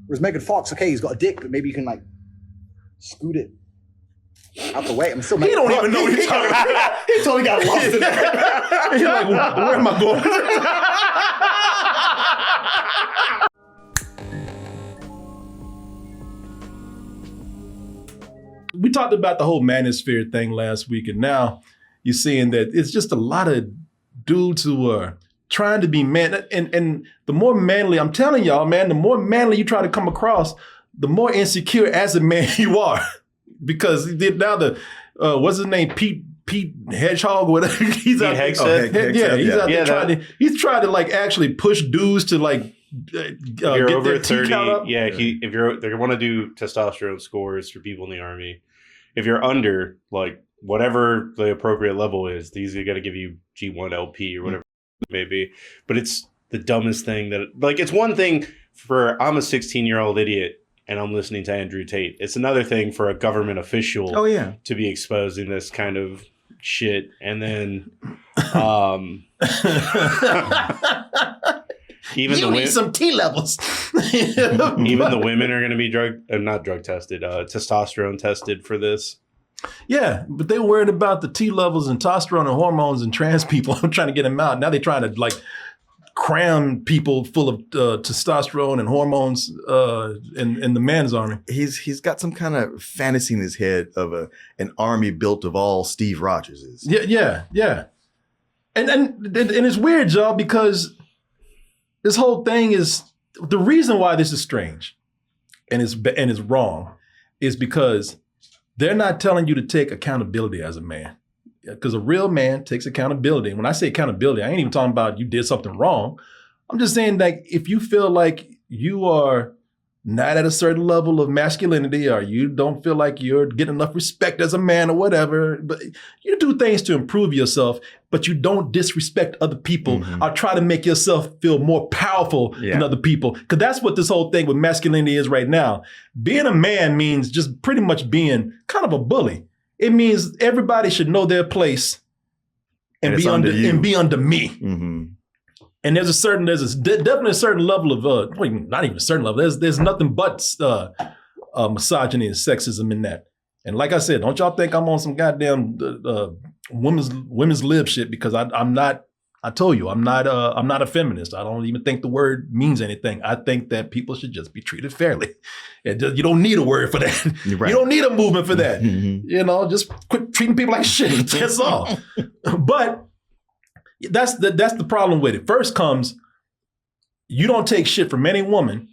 Whereas Megan Fox, okay, he's got a dick, but maybe you can like scoot it out the way. I'm still. He don't even know what he's talking about. He totally got lost in that. He's like, where am I going? We talked about the whole manosphere thing last week, and now you're seeing that it's just a lot of dudes who are trying to be man. And the more manly, I'm telling y'all, man, the more manly you try to come across, the more insecure as a man you are. Because now what's his name? Pete Hedgehog, whatever. He's out there. He's trying to like actually push dudes to like if you're over 30, if they want to do testosterone scores for people in the army. If you're under like whatever the appropriate level is, these are going to give you G1 LP or whatever it may be. But it's the dumbest thing that like it's one thing for I'm a 16-year-old idiot and I'm listening to Andrew Tate. It's another thing for a government official to be exposing this kind of shit. And then even you need some T levels. Even the women are going to be not drug tested, testosterone tested for this. Yeah, but they were worried about the T levels and testosterone and hormones and trans people. I'm trying to get them out. Now they're trying to like cram people full of testosterone and hormones in the men's army. He's got some kind of fantasy in his head of an army built of all Steve Rogerses. Yeah. And it's weird, y'all, because this whole thing is the reason why this is strange and is wrong is because they're not telling you to take accountability as a man. Because a real man takes accountability. And when I say accountability, I ain't even talking about you did something wrong. I'm just saying that if you feel like you are not at a certain level of masculinity or you don't feel like you're getting enough respect as a man or whatever, but you do things to improve yourself, but you don't disrespect other people or try to make yourself feel more powerful than other people. Because that's what this whole thing with masculinity is right now. Being a man means just pretty much being kind of a bully. It means everybody should know their place and be under me. Mm-hmm. And there's definitely a certain level of not even a certain level. There's nothing but misogyny and sexism in that. And like I said, don't y'all think I'm on some goddamn women's lib shit because I'm not. I told you I'm not a feminist. I don't even think the word means anything. I think that people should just be treated fairly. You don't need a word for that. Right. You don't need a movement for that. You know, just quit treating people like shit. That's all. But that's the problem with it. First comes, you don't take shit from any woman,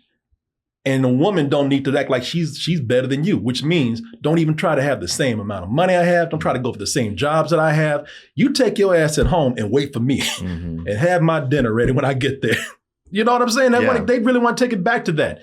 and the woman don't need to act like she's better than you, which means don't even try to have the same amount of money I have. Don't try to go for the same jobs that I have. You take your ass at home and wait for me and have my dinner ready when I get there. You know what I'm saying? They really want to take it back to that.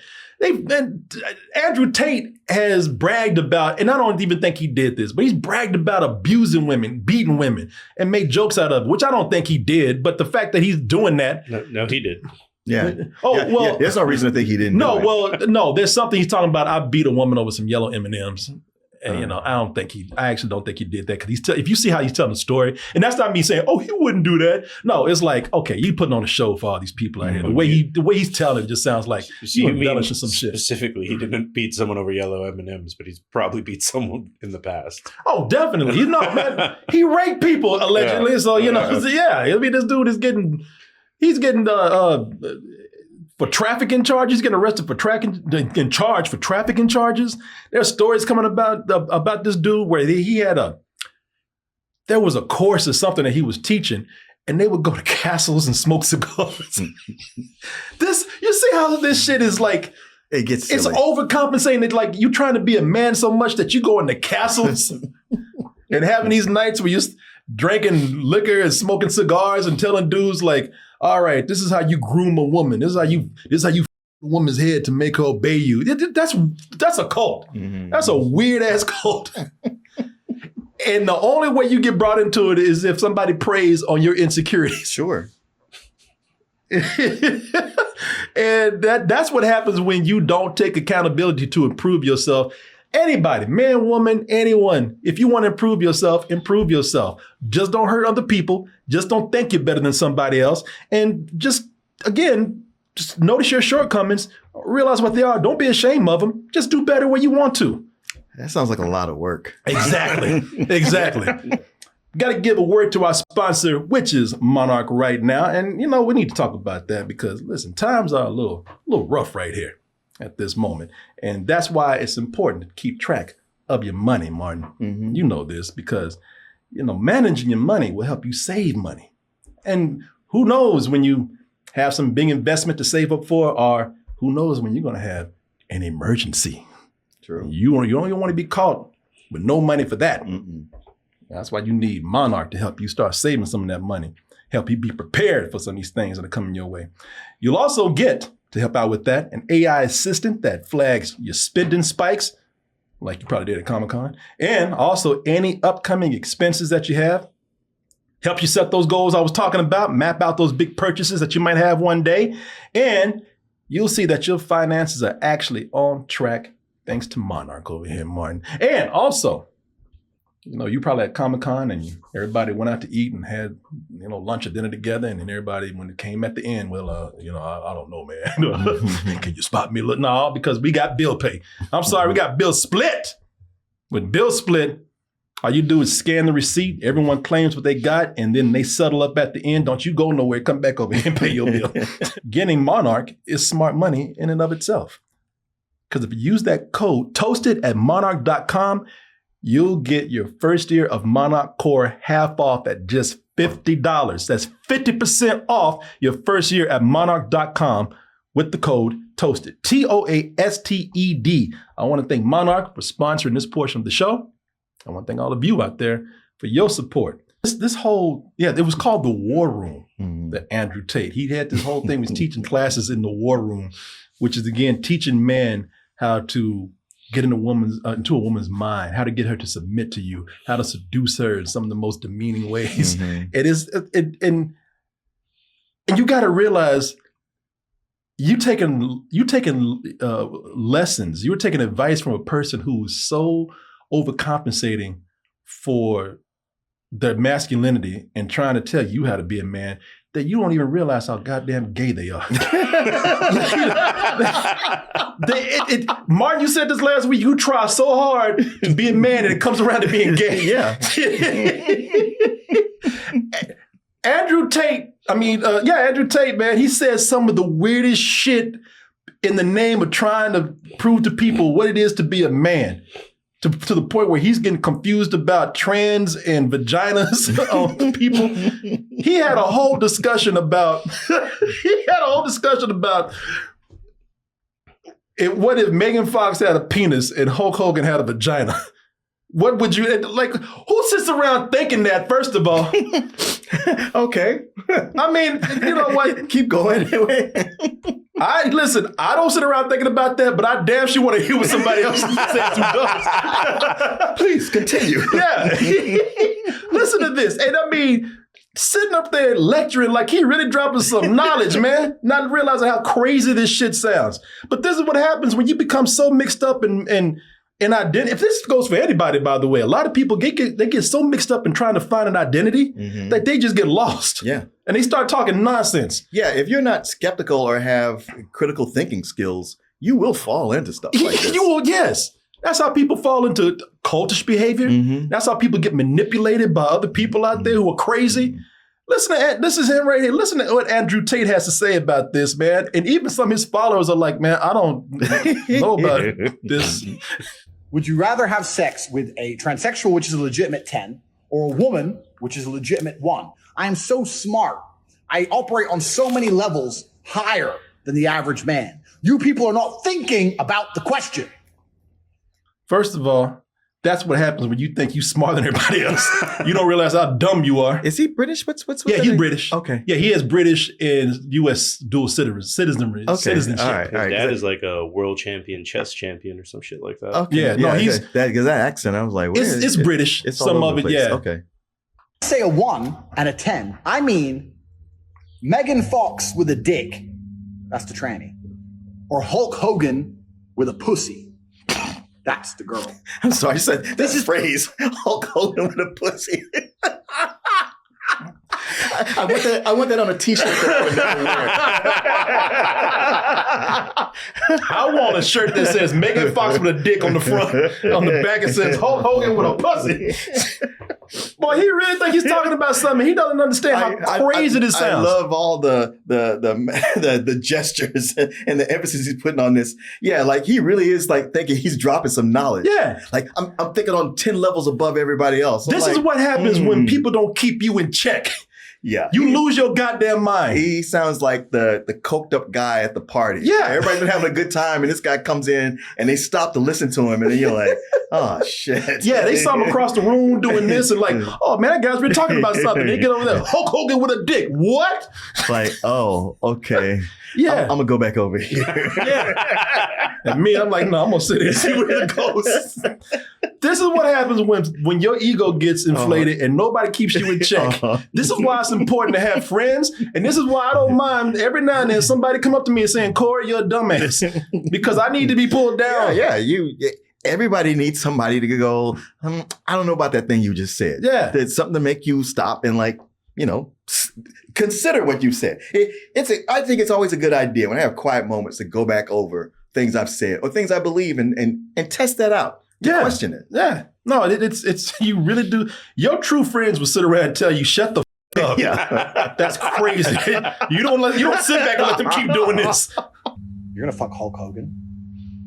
Andrew Tate has bragged about, and I don't even think he did this, but he's bragged about abusing women, beating women, and made jokes out of it, which I don't think he did. But the fact that he's doing that. No, he did. Yeah. Well, there's no reason to think he didn't. No, there's something he's talking about. I beat a woman over some yellow M&Ms. And, I actually don't think he did that because if you see how he's telling the story, and that's not me saying, oh, he wouldn't do that. No, it's like, okay, you putting on a show for all these people out here. The way he's telling it just sounds like you embellishing some shit. Specifically, he didn't beat someone over yellow M&Ms, but he's probably beat someone in the past. Oh, definitely. Man, he raped people allegedly. So, I mean, this dude is getting for trafficking charges, getting arrested for charged for trafficking charges. There's stories coming about this dude where there was a course or something that he was teaching, and they would go to castles and smoke cigars. You see how this shit is like. It's overcompensating. Like you trying to be a man so much that you go into castles and having these nights where you're drinking liquor and smoking cigars and telling dudes like, all right, this is how you groom a woman. This is how you f- a woman's head to make her obey you. That's a cult. That's a weird ass cult. And the only way you get brought into it is if somebody preys on your insecurities. Sure. And that's what happens when you don't take accountability to improve yourself. Anybody, man, woman, anyone, if you want to improve yourself, improve yourself. Just don't hurt other people. Just don't think you're better than somebody else. And just notice your shortcomings, realize what they are. Don't be ashamed of them. Just do better where you want to. That sounds like a lot of work. Exactly. Exactly. Got to give a word to our sponsor, which is Monarch right now. And, we need to talk about that because, listen, times are a little rough right here at this moment. And that's why it's important to keep track of your money, Martin. Mm-hmm. You know this because, managing your money will help you save money. And who knows when you have some big investment to save up for, or who knows when you're going to have an emergency. True. You don't want to be caught with no money for that. Mm-mm. That's why you need Monarch to help you start saving some of that money, help you be prepared for some of these things that are coming your way. You'll also get, to help out with that, an AI assistant that flags your spending spikes, like you probably did at Comic-Con, and also any upcoming expenses that you have. Help you set those goals I was talking about, map out those big purchases that you might have one day, and you'll see that your finances are actually on track thanks to Monarch over here, Martin. And also, you probably at Comic-Con and everybody went out to eat and had, lunch or dinner together. And then everybody, when it came at the end, well, I don't know, man. Can you spot me? No, because we got bill pay. I'm sorry, we got bill split. With bill split, all you do is scan the receipt. Everyone claims what they got, and then they settle up at the end. Don't you go nowhere. Come back over here and pay your bill. Getting Monarch is smart money in and of itself. Because if you use that code, toasted at monarch.com, you'll get your first year of Monarch Core half off at just $50. That's 50% off your first year at monarch.com with the code TOASTED. TOASTED. I want to thank Monarch for sponsoring this portion of the show. I want to thank all of you out there for your support. This whole, it was called the War Room, the Andrew Tate. He had this whole thing, he was teaching classes in the War Room, which is, again, teaching men how to get into a woman's mind, how to get her to submit to you, how to seduce her in some of the most demeaning ways. Mm-hmm. And you got to realize you taking lessons, you were taking advice from a person who was so overcompensating for their masculinity and trying to tell you how to be a man that you don't even realize how goddamn gay they are. Martin, you said this last week. You try so hard to be a man and it comes around to being gay. Yeah. Andrew Tate, Andrew Tate, man, he says some of the weirdest shit in the name of trying to prove to people what it is to be a man. To the point where he's getting confused about trans and vaginas on people. He had a whole discussion about what if Megan Fox had a penis and Hulk Hogan had a vagina? What would you, who sits around thinking that, first of all? Okay. I mean, you know what? Keep going anyway. I don't sit around thinking about that, but I damn sure want to hear what somebody else says who does. Please continue. Yeah. Listen to this. And I mean, sitting up there lecturing like he really dropping some knowledge, man, not realizing how crazy this shit sounds. But this is what happens when you become so mixed up in identity. If this goes for anybody, by the way, a lot of people they get so mixed up in trying to find an identity that they just get lost. Yeah. And they start talking nonsense. Yeah, if you're not skeptical or have critical thinking skills, you will fall into stuff like this. You will, yes. That's how people fall into cultish behavior. Mm-hmm. That's how people get manipulated by other people out there who are crazy. Listen to this is him right here. Listen to what Andrew Tate has to say about this, man. And even some of his followers are like, man, I don't know about this. Would you rather have sex with a transsexual, which is a legitimate 10, or a woman, which is a legitimate 1? I am so smart. I operate on so many levels higher than the average man. You people are not thinking about the question. First of all, that's what happens when you think you're smarter than everybody else. You don't realize how dumb you are. Is he British? What's Yeah, he's British. Okay. Yeah, he is British and U.S. dual citizenship. Okay. Citizenship. All right. His dad is like a world champion, chess champion, or some shit like that. Okay. Yeah, no, he's because that accent. I was like, it's British. It's some of it, place. yeah. Okay. Say a 1 and a 10. I mean, Megan Fox with a dick. That's the tranny. Or Hulk Hogan with a pussy. That's the girl. I'm sorry, I said this is phrase. Hulk Hogan with a pussy. I want that on a t-shirt that I would never wear. I want a shirt that says Megan Fox with a dick on the front. On the back it says Hulk Hogan with a pussy. Boy, he really think he's talking about something. He doesn't understand how crazy this sounds. I love all the gestures and the emphasis he's putting on this. Yeah, like he really is like thinking he's dropping some knowledge. Yeah. Like I'm thinking on 10 levels above everybody else. This is what happens when people don't keep you in check. Yeah. You lose your goddamn mind. He sounds like the coked up guy at the party. Yeah. Everybody's been having a good time and this guy comes in and they stop to listen to him and then you're like, oh shit. Yeah, they saw him across the room doing this and like, oh man, that guy's been talking about something. They get over there, Hulk Hogan with a dick. What? Like, oh, okay. Yeah. I'm gonna go back over here. Yeah. And me, I'm like, no, I'm gonna sit here and see where it goes. This is what happens when your ego gets inflated and nobody keeps you in check. This is why it's important to have friends. And this is why I don't mind every now and then somebody come up to me and saying, Corey, you're a dumbass. Because I need to be pulled down. Yeah, everybody needs somebody to go, I don't know about that thing you just said. Yeah. It's something to make you stop and like, consider what you said. I think it's always a good idea when I have quiet moments to go back over things I've said or things I believe and test that out. Question it. Yeah. No, it's you really do. Your true friends will sit around and tell you, shut the f up. Yeah. That's crazy. You don't sit back and let them keep doing this. You're gonna fuck Hulk Hogan?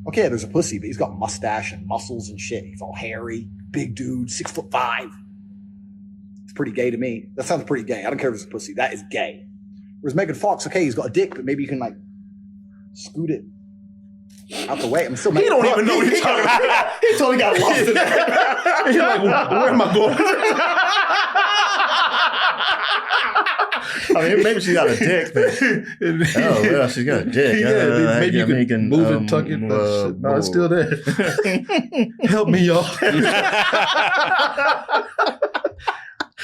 Okay, there's a pussy, but he's got mustache and muscles and shit. He's all hairy, big dude, 6'5". It's pretty gay to me. That sounds pretty gay. I don't care if it's a pussy. That is gay. Whereas Megan Fox, okay, he's got a dick, but maybe you can like scoot it out the way. I'm still. He don't even know what he's talking about. He totally got lost in that. He's like, where am I going? I mean, maybe she's got a dick. But, oh, well, she's got a dick. Yeah, maybe you can move it, tuck it. No, it's still there. Help me, y'all.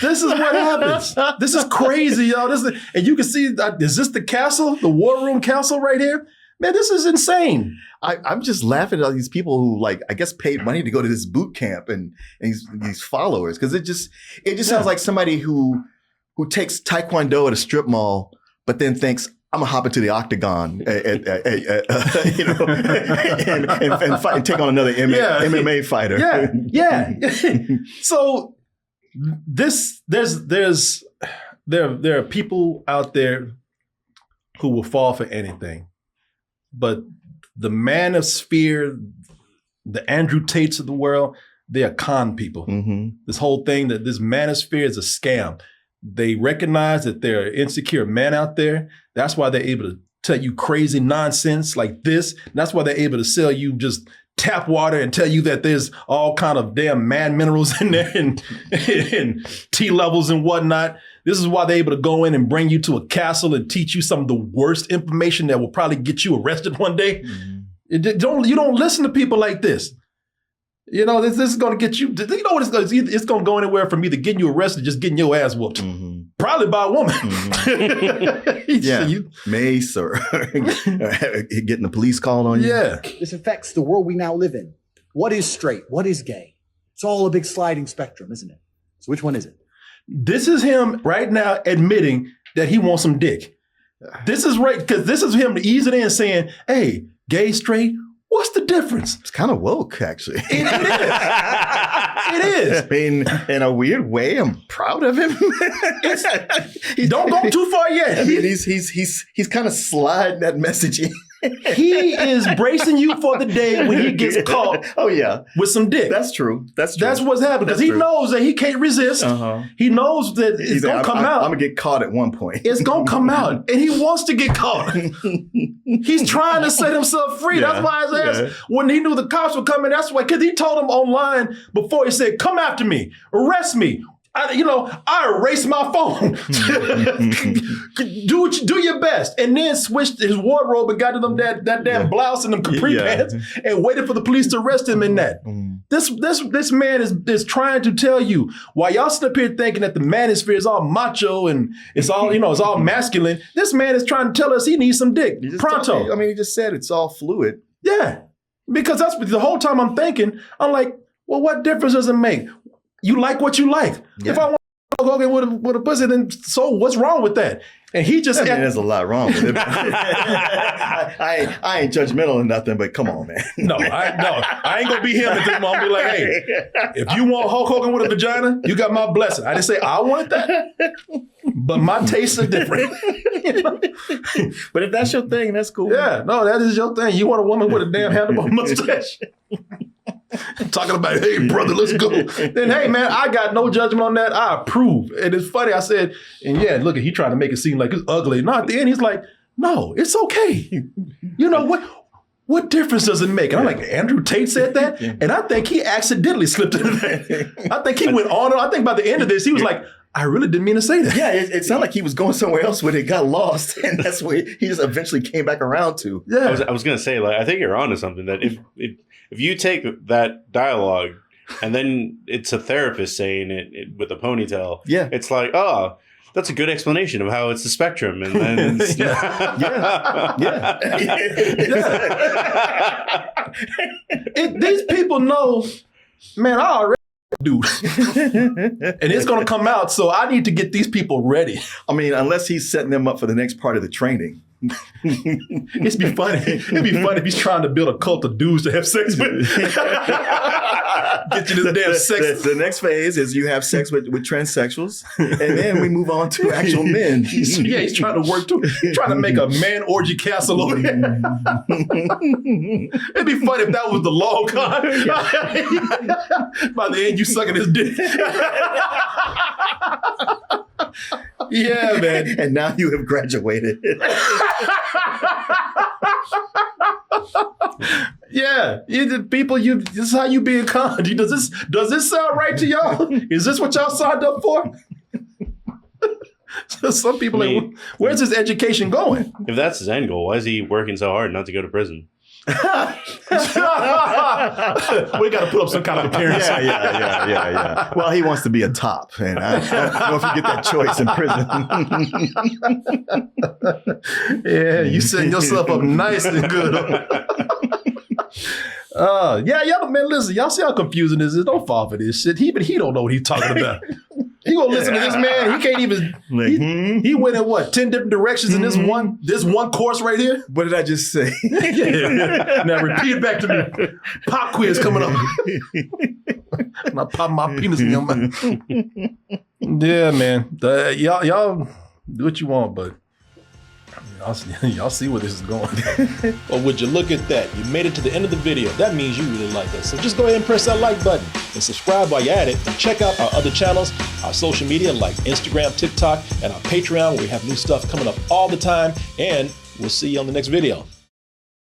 This is what happens. This is crazy, y'all. And you can see, is this the castle? The War Room Castle right here? Man, this is insane. I'm just laughing at all these people who, like, I guess paid money to go to this boot camp and these followers. Because it just sounds like somebody who takes Taekwondo at a strip mall, but then thinks, I'm gonna hop into the octagon, and fight and take on another MMA fighter. Yeah. So there are people out there who will fall for anything, but the manosphere, the Andrew Tates of the world, they are con people. Mm-hmm. This whole thing that this manosphere is a scam. They recognize that there are insecure men out there. That's why they're able to tell you crazy nonsense like this. That's why they're able to sell you just tap water and tell you that there's all kind of damn man minerals in there and T levels and whatnot. This is why they're able to go in and bring you to a castle and teach you some of the worst information that will probably get you arrested one day. Mm-hmm. You don't listen to people like this. You know, this is going to get you, you know what it's going to do? It's going to go anywhere from either getting you arrested, just getting your ass whooped. Mm-hmm. Probably by a woman. Mm-hmm. Mace or getting the police called on you. Yeah. This affects the world we now live in. What is straight? What is gay? It's all a big sliding spectrum, isn't it? So which one is it? This is him right now admitting that he wants some dick. This is right, because this is him easing in saying, hey, gay, straight, what's the difference? It's kind of woke, actually. It is. It is. I mean, in a weird way, I'm proud of him. Don't go too far yet. I mean, he's kind of sliding that message in. He is bracing you for the day when he gets caught. Oh yeah, with some dick. That's true. That's what's happening, because he knows that he can't resist. Uh-huh. He knows that it's gonna come out. I'm gonna get caught at one point. It's gonna come out, and he wants to get caught. He's trying to set himself free. Yeah. That's why his ass, when he knew the cops were coming, that's why, because he told them online before, he said, "Come after me, arrest me. I erased my phone. do your best." And then switched his wardrobe and got to them that damn blouse and them capri pants and waited for the police to arrest him in that. This man is trying to tell you, while y'all sit up here thinking that the manosphere is all macho and it's all, it's all masculine, this man is trying to tell us he needs some dick. Pronto. He just said it's all fluid. Yeah. Because that's the whole time I'm thinking, I'm like, well, what difference does it make? You like what you like. Yeah. If I want Hulk Hogan with a pussy, then so what's wrong with that? And he just there's a lot wrong with it. I ain't judgmental or nothing, but come on, man. No, I ain't gonna be him at this moment. I'll be like, hey, if you want Hulk Hogan with a vagina, you got my blessing. I didn't say I want that, but my tastes are different. But if that's your thing, that's cool. Yeah, no, that is your thing. You want a woman with a damn handlebar mustache. Talking about, hey, brother, let's go. Then, hey, man, I got no judgment on that. I approve. And it's funny, I said, and yeah, look, he tried to make it seem like it's ugly. No, at the end, he's like, no, it's okay. You know, what difference does it make? And I'm like, Andrew Tate said that? And I think he accidentally slipped into that. I think he went on. I think by the end of this, he was like, I really didn't mean to say that. Yeah, it sounded like he was going somewhere else when it got lost. And that's where he just eventually came back around to. Yeah. I was going to say, like, I think you're onto something, that if you take that dialogue and then it's a therapist saying it with a ponytail, yeah, it's like, oh, that's a good explanation of how it's the spectrum. And then it's these people know, man, I already dude. And it's going to come out, so I need to get these people ready. I mean, unless he's setting them up for the next part of the training. It'd be funny if he's trying to build a cult of dudes to have sex with. Get you this damn sex. The next phase is you have sex with transsexuals, and then we move on to actual men. He's trying to work too. He's trying to make a man orgy castle over here. It'd be funny if that was the long con. By the end, you sucking his dick. Yeah, man. And now you have graduated. Yeah, this is how you being conned. Does this sound right to y'all? Is this what y'all signed up for? So some people where's his education going? If that's his end goal, why is he working so hard not to go to prison? We got to put up some kind of appearance. Yeah. Well, he wants to be a top, and I don't know if you get that choice in prison. Yeah, you setting yourself up nice and good. Y'all, man, listen, y'all see how confusing this is? Don't fall for this shit. Even he don't know what he's talking about. He gonna listen to this man. He can't even. He went in 10 different directions in this one course right here. What did I just say? Yeah. Now repeat it back to me. Pop quiz coming up. I pop my penis in your mouth. Yeah, man. Y'all do what you want, but y'all see where this is going. Well, would you look at that? You made it to the end of the video. That means you really like us. So just go ahead and press that like button and subscribe while you're at it. And check out our other channels, our social media like Instagram, TikTok, and our Patreon, where we have new stuff coming up all the time. And we'll see you on the next video.